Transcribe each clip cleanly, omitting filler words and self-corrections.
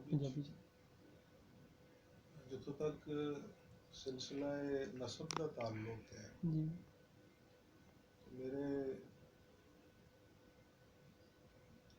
ਪੰਜਾਬੀ 'ਚ। ਜਿੱਥੋਂ ਤੱਕ ਸਿਲਸਿਲਾ ਨਸਬ ਦਾ ਤਾਲੁਕ ਹੈ, ਜੀ ਮੇਰੇ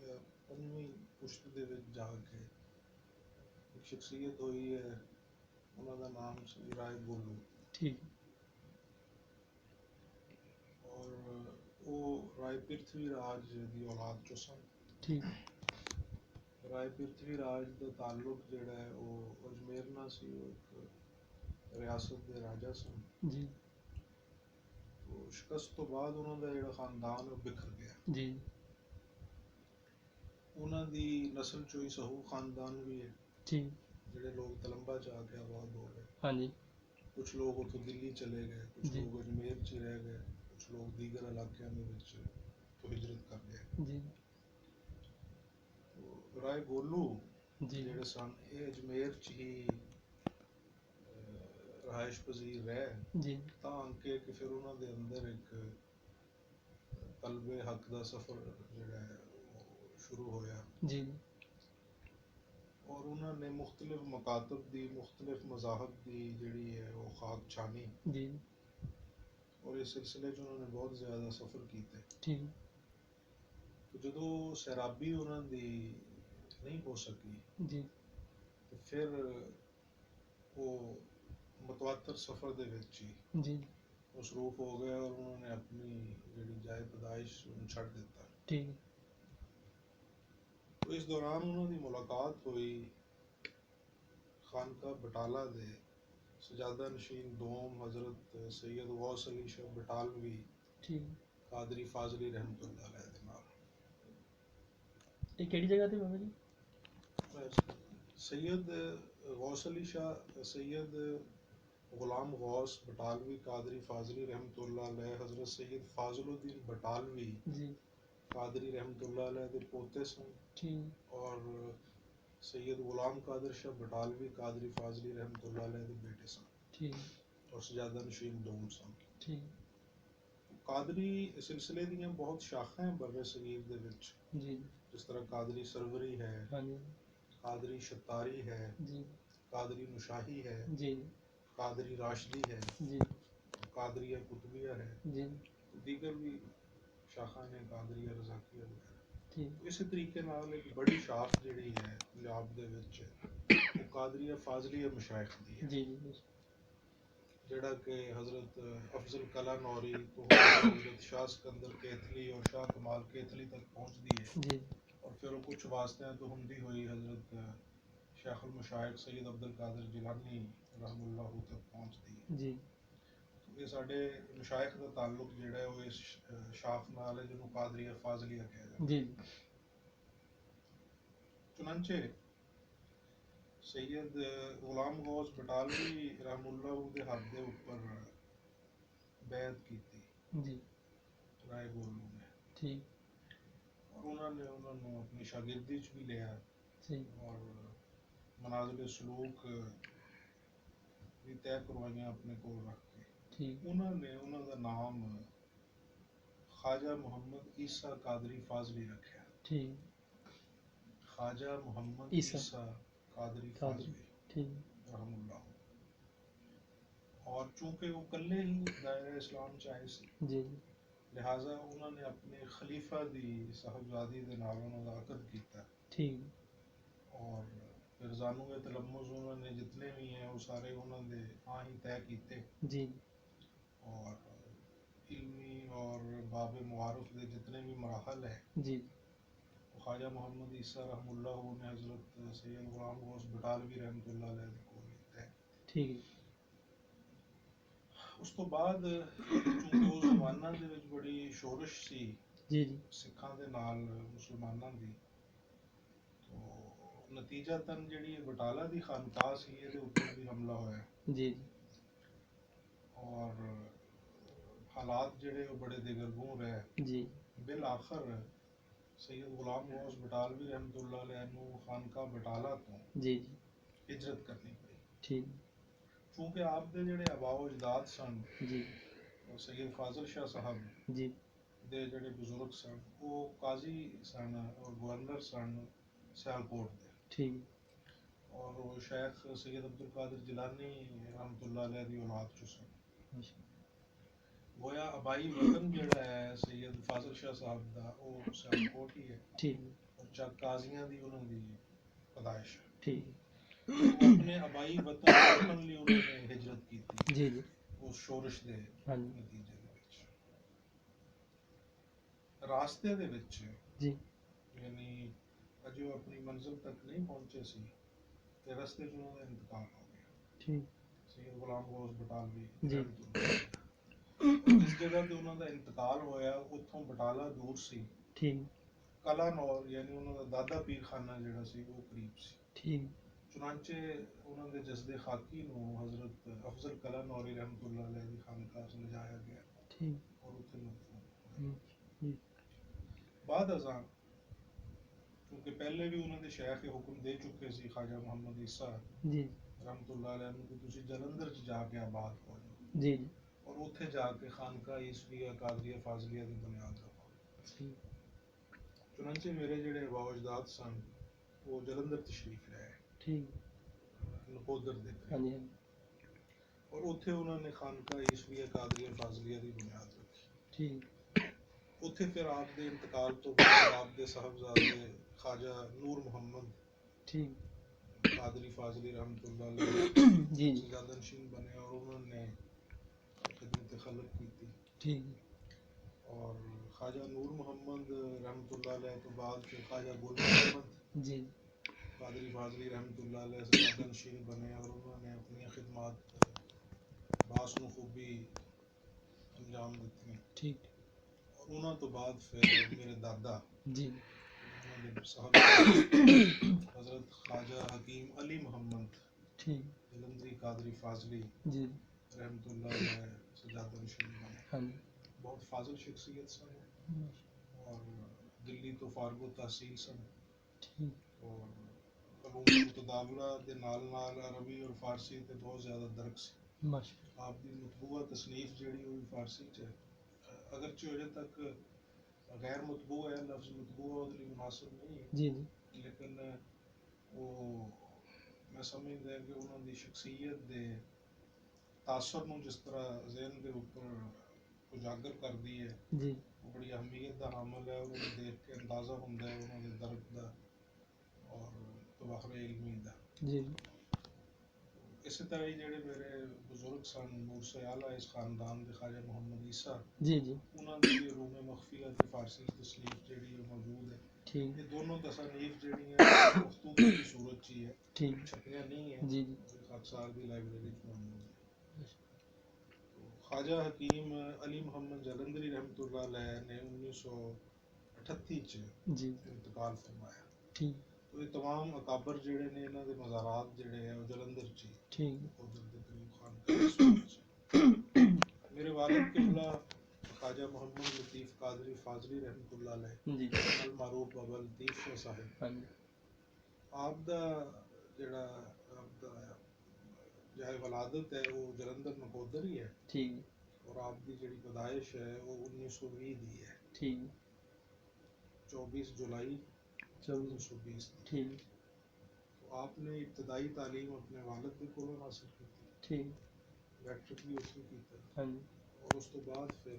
ਜਾਂ ਪੰਜਵੀਂ ਪੁਸ਼ਤ ਦੇ ਵਿੱਚ ਜਾ ਕੇ ਇੱਕ ਸ਼ਖਸੀਅਤ ਹੋਈ ਹੈ, ਉਹਨਾਂ ਦਾ ਨਾਮ ਸੀ ਰਾਏ ਗੋਲੂ। ਠੀਕ ਔਰ ਉਹ ਰਾਏ ਪ੍ਰਿਥਵੀ ਰਾਜ ਦੀ ਔਲਾਦ ਚੋਂ ਸਨ। ਠੀਕ ਰਾਏ ਪ੍ਰਿਥਵੀ ਰਾਜ ਦਾ ਤਾਲੁਕ ਜਿਹੜਾ ਹੈ ਉਹ ਅਜਮੇਰ ਨਾਲ ਸੀ। ਉਹ ਇੱਕ ਰਿਆਸਤ ਦੇ ਰਾਜਾ ਸਨ। ਜੀ ਤੋਂ ਸ਼ਿਕਸਤ ਤੋਂ ਬਾਅਦ ਉਹਨਾਂ ਦਾ ਜਿਹੜਾ ਖਾਨਦਾਨ ਉਹ ਬਿਖਰ ਗਿਆ। ਜੀ ਉਹਨਾਂ ਦੀ ਨਸਲ ਚੋਂ ਹੀ ਸਹੂ ਖਾਨਦਾਨ ਵੀ ਹੈ, ਠੀਕ ਜਿਹੜੇ ਲੋਕ ਤਲੰਬਾ ਚ ਆ ਕੇ ਆਬਾਦ ਹੋ ਗਏ। ਹਾਂਜੀ ਕੁਛ ਲੋਕ ਉੱਥੋਂ ਦਿੱਲੀ ਚਲੇ ਗਏ, ਕੁਛ ਜੀ। ਲੋਕ ਅਜਮੇਰ 'ਚ ਹੀ ਰਹਿ ਗਏ, ਕੁਛ ਲੋਕ ਦੀਗਰ ਇਲਾਕਿਆਂ ਦੇ ਵਿੱਚ ਤੋਂ ਹਿਜਰਤ ਕਰ ਗਏ। ਜੀ ਤੋਂ ਰਾਏ ਗੋਲੂ ਜੀ ਜਿਹੜੇ ਸਨ ਇਹ ਅਜਮੇਰ 'ਚ ਹੀ ਰਹਾਇਸ਼ ਪਜ਼ੀਰ ਰਹਿ ਜੀ ਤਾਂ ਕਿ ਫਿਰ ਉਹਨਾਂ ਦੇ ਅੰਦਰ ਇੱਕ ਤਲਬੇ ਹੱਕ ਦਾ ਸਫ਼ਰ ਜਿਹੜਾ ਹੈ ਉਹ ਸ਼ੁਰੂ ਹੋਇਆ। ਜੀ ਔਰ ਉਹਨਾਂ ਨੇ ਮੁਖਤਲਿਫ ਮਕਾਤਬ ਦੀ, ਮੁਖਤਲਿਫ ਮਜ਼ਾਹਬ ਦੀ ਜਿਹੜੀ ਹੈ ਉਹ ਖਾਕ ਛਾਨੀ। ਜੀ ਔਰ ਇਸ ਸਿਲਸਿਲੇ 'ਚ ਉਹਨਾਂ ਨੇ ਬਹੁਤ ਜ਼ਿਆਦਾ ਸਫ਼ਰ ਕੀਤੇ। ਠੀਕ ਜਦੋਂ ਸੈਰਾਬੀ ਉਹਨਾਂ ਦੀ ਨਹੀਂ ਹੋ ਸਕੀ ਜੀ ਤੇ ਫਿਰ ਉਹ ਮਤਵਾਤਰ ਸਫ਼ਰ ਦੇ ਵਿੱਚ ਹੀ ਜੀ ਮਸਰੂਫ ਹੋ ਗਏ ਔਰ ਉਹਨਾਂ ਨੇ ਆਪਣੀ ਜਿਹੜੀ ਜਾਏ ਪੈਦਾਇਸ਼ ਨੂੰ ਛੱਡ ਦਿੱਤਾ। ਠੀਕ تو اس دوران انہوں کی ملاقات ہوئی خانقاہ بٹالہ دے سجادہ نشین دوم حضرت سید غوث علی شاہ بٹالوی ਠੀਕ قادری فاضلی رحمۃ اللہ علیہ دے نال۔ ਇਹ ਕਿਹੜੀ ਜਗ੍ਹਾ ਤੇ ਬਾਬਾ ਜੀ؟ سید غوث علی شاہ، سید غلام غوث بٹالوی قادری فاضلی رحمۃ اللہ علیہ، حضرت سید فاضل الدین بٹالوی ਜੀ قادری رحمۃ اللہ علیہ دے پوتے سن، ਠੀਕ اور سید غلام قادر شاہ بٹالوی قادری فاضلی رحمۃ اللہ علیہ دے بیٹے سن، ਠੀਕ اور سجادہ نشین دوم سن۔ ਠੀਕ قادری سلسلے دیاں بہت شاخاں ہیں بر صغیر دے وچ، ਜੀ جس طرح قادری سروری ہے، ਹਾਂਜੀ قادری شتاری ہے، ਜੀ قادری نشاہی ہے، ਜੀ قادری راشدی ہے، ਜੀ قادریہ قطبیہ ہے، ਜੀ دیگر بھی شاخاں نے قادریہ رضاکیہ وغیرہ۔ ਠੀਕ اسی طریقے نال ایک بڑی شاخ جڑی ہے پنجاب دے وچ وہ قادریہ فاضلیہ مشائخ دی ہے، ਜੀ ਜੀ جڑا کہ حضرت افضل کلا نوری تو حضرت شاہ سکندر کیتھلی اور شاہ کمال کیتھلی تک پہنچتی ہے، ਜੀ اور پھر وہ کچھ واسطے تو ہوندی ہوئی حضرت شیخ المشائخ سید عبد القادر جیلانی رحم اللہ تک پہنچتی ہے۔ ਜੀ یہ سارے مشائخ کا تعلق جڑا ہے وہ اس شاخ نال ہے جنہوں قادریہ فاضلیہ کہا جاتا ہے۔ ਜੀ چنانچہ سید غلام غوث بٹالوی رحم اللہ دے ہاتھ دے اوپر بیعت کیتی ਜੀ رائے گولو نے، ਠੀਕ اور انہوں نے اپنی شاگردی چ بھی لیا ਸਹੀ اور منازل سلوک بھی طے کروائیاں اپنے کول رکھ کے۔ ਠੀਕ انہوں دا نام خواجہ محمد عیسیٰ قادری فاضلی رکھا، ਠੀਕ خواجہ محمد عیسیٰ عیسیٰ قادری قادری، فاضلی ਠੀਕ رحم اللہ۔ اور چونکہ وہ کلے ہی دائرہ اسلام چ آئے سی، ਜੀ لہٰذا انہوں نے اپنے خلیفہ دی صاحبزادی دے نال انہوں دا عقد کیتا، ਠੀਕ اور پھر زانو تلمذ انہوں نے جتنے بھی ہیں وہ سارے انہوں نے ہی طے کیتے، ਜੀ اور علمی اور باب معارف دے جتنے بھی مراحل ہیں ਜੀ وہ خواجہ محمد عیسیٰ رحم اللہ نے حضرت سید غلام غوث بٹالوی رحمۃ اللہ علیہ دے کول کیتا ہے۔ ਠੀਕ اس تو بعد چونکہ اس زمانہ دے وچ بڑی شورش سی ਜੀ ਜੀ سکھاں دے نال مسلماناں دی، تو نتیجہ تن جڑی بٹالہ دی خانقاہ سی یہ دے اوپر بھی حملہ ہویا، ਜੀ اور حالات جڑے وہ بڑے دگرگوں رہے۔ ਜੀ بالآخر سید غلام غوث بٹالوی رحمۃ اللہ علیہ نو خانقاہ بٹالہ تو ਜੀ ਜੀ ہجرت کرنی پئی، ਠੀਕ چونکہ آپ دے جڑے آباء و اجداد سن، ਜੀ سید فاضل شاہ صاحب ਜੀ دے جڑے بزرگ سن وہ قاضی سن اور گورنر سن سیالکوٹ دے، ਠੀਕ اور وہ شیخ سید عبد القادر جیلانی رحمۃ اللہ علیہ دی اولاد چ سن. ماشاء گویا آبائی وطن جڑا ہے سید فاضل شاہ صاحب دا وہ سیالکوٹ ہی ہے ٹھیک اور چک قاضیاں دی انہوں دی پیدائش ہے. ٹھیک تو اپنے آبائی وطن چھوڑن لی انہوں نے ہجرت کی تھی جی جی اس شورش دے ہاں جی نتیجے دے وچ. راستے دے وچ جی یعنی اجے وہ اپنی منزل تک نہیں پہنچے سی تے رستے چ انہوں کا انتقال ہو گیا. ٹھیک سید غلام غوث بٹالوی جی رحمۃ اللہ علیہ. اور جس جگہ تے انہوں کا انتقال ہویا اتوں بٹالہ دور سی. ٹھیک کلا نور یعنی انہوں کا دادا پیر خانہ جڑا سی وہ قریب سی. ٹھیک چنانچہ انہوں نے جسد خاکی نو حضرت افضل کلا نوری رحمۃ اللہ علیہ کی خانقاہ سے لے جایا گیا ٹھیک اور اتنے مدفون ہوئے. جی بعد ازاں کیونکہ پہلے بھی انہوں نے شیخ حکم دے چکے سی خواجہ محمد عیسیٰ جی رحمۃ اللہ علیہ کہ تسی جلندر چ جا کے آباد ہو جاؤ جی جی اور اتنے جا کے خانقاہ عیسویہ قادریہ فاضلیہ کی بنیاد رکھو. ٹھیک چنانچہ میرے جڑے ابا اجداد سن وہ جلندر تشریف لے آئے ٹھیک نکودر دے ہاں قریب جی ہاں اور اتنے انہوں نے خانقاہ عیسویہ قادریہ فاضلیہ کی بنیاد رکھی. ٹھیک اتنے پھر آپ دے انتقال تو بعد آپ دے صاحبزادے خواجہ نور محمد ٹھیک قادری فاضلی رحمۃ اللہ علیہ جی جی سجادہ نشین بنے اور انہوں نے خدمت خلق کی تھی. ٹھیک اور خواجہ نور محمد رحمۃ اللہ علیہ تو بعد پھر خواجہ گل محمد جی قادری فاضلی رحمۃ اللہ علیہ سجادہ نشین بنے اور انہوں نے اپنی خدمات باسن خوبی انجام دیتی. ٹھیک اور انہوں تو بعد پھر میرے دادا جی انہوں نے صاحبزادے حضرت خواجہ حکیم علی محمد ٹھیک جلندری قادری فاضلی جی رحمۃ اللہ علیہ سجادہ نشین بنے. ہاں جی بہت فاضل شخصیت سن ماشاء اور دلی تو فارغ و تحصیل سن ٹھیک اور علوم متداولہ دے نال نال عربی اور فارسی تے بہت زیادہ درک سی. ماشاء آپ دی مطبوعہ تصنیف جڑی ہوئی فارسی چ اگرچہ اجے تک غیر مطبوع ہے لفظ مطبوع اس لیے مناسب نہیں ہے جی جی لیکن وہ میں سمجھدا کہ انہوں دی شخصیت دے تاثر نو جس طرح ذہن دے اوپر اجاگر کر دی ہے جی وہ بڑی اہمیت دا حامل ہے. انہوں نے دیکھ کے اندازہ ہوندا ہے انہوں نے درک دا اور تباہر علمی دا. جی اسی طرح ہی جڑے میرے بزرگ سن نور سے اعلیٰ اس خاندان دے خواجہ محمد عیسیٰ جی جی انہوں دی بھی علوم مخفیہ دی فارسی تصنیف جڑی ہے موجود ہے. ٹھیک یہ دونوں تصانیف جڑی ہیں وہ مخطوطے کی صورت چ ہی ہے ٹھیک چھپیاں نہیں ہیں جی جی اور خاکسار دی لائبریری چ موجود ہے. تو خواجہ حکیم علی محمد جلندری رحمۃ اللہ علیہ نے 1938 چ جی انتقال فرمایا. ٹھیک تو یہ تمام اکابر جڑے نے انہوں دے مزارات جڑے ہیں وہ جلندر چ ٹھیک ادھر دے قریب خانقاہ عیسویہ چ. میرے والد قبلہ خواجہ محمد لطیف قادری فاضلی رحمۃ اللہ علیہ جی المعروف بابا لطیف شاہ صاحب ہاں جی آپ دا جڑا آپ دا جائے ولادت ہے وہ جلندر نکودر ہی ہے ٹھیک اور آپ دی جڑی پیدائش ہے وہ 1920 دی ہے ٹھیک 24 جولائی 1920 دی. ٹھیک تو آپ نے ابتدائی تعلیم اپنے والد کے کولوں حاصل کی تھی. ٹھیک میٹرک بھی اتنے کیتا ہاں جی اور اس تو بعد پھر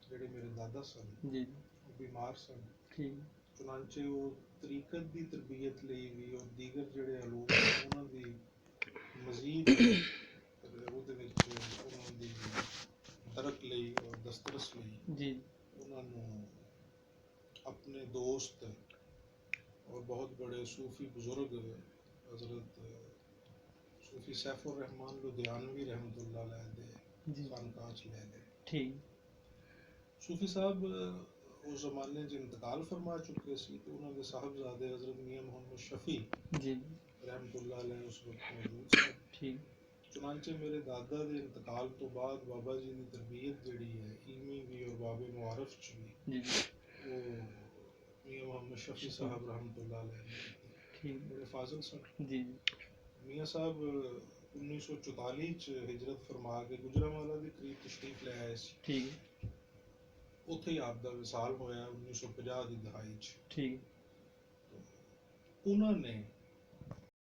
جڑے میرے دادا سن جی وہ بیمار سن ٹھیک چنانچہ وہ طریقت دی تربیت لئی بھی اور دیگر جڑے علوم نے انہوں دی مزید وہ انہوں دی درک لئی اور دسترس لئی جی انہوں نے اپنے دوست اور بہت بڑے صوفی بزرگ حضرت صوفی سیف الرحمان لدھیانوی رحمۃ اللہ علیہ دے جی خانقاہ چ لے گئے. ٹھیک صوفی صاحب اس زمانے چ انتقال فرما چکے سی تو انہوں نے صاحبزادے حضرت میاں محمد شفیع جی رحمۃ اللہ علیہ اس وقت موجود سن. ٹھیک چنانچہ میرے دادا دے انتقال تو بعد بابا جی کی تربیت جڑی ہے علمی بھی اور باب معارف چ بھی جی وہ میاں محمد شفیع صاحب رحمۃ اللہ علیہ نے کی. ٹھیک بڑے فاضل سن. جی میاں صاحب 1944 چ ہجرت فرما کے گجرانوالہ کے قریب تشریف لے آئے سی. ٹھیک اتھے ہی آپ دا وصال ہویا 1950 دی دہائی چ. ٹھیک ਉਹਨਾਂ ਨੇ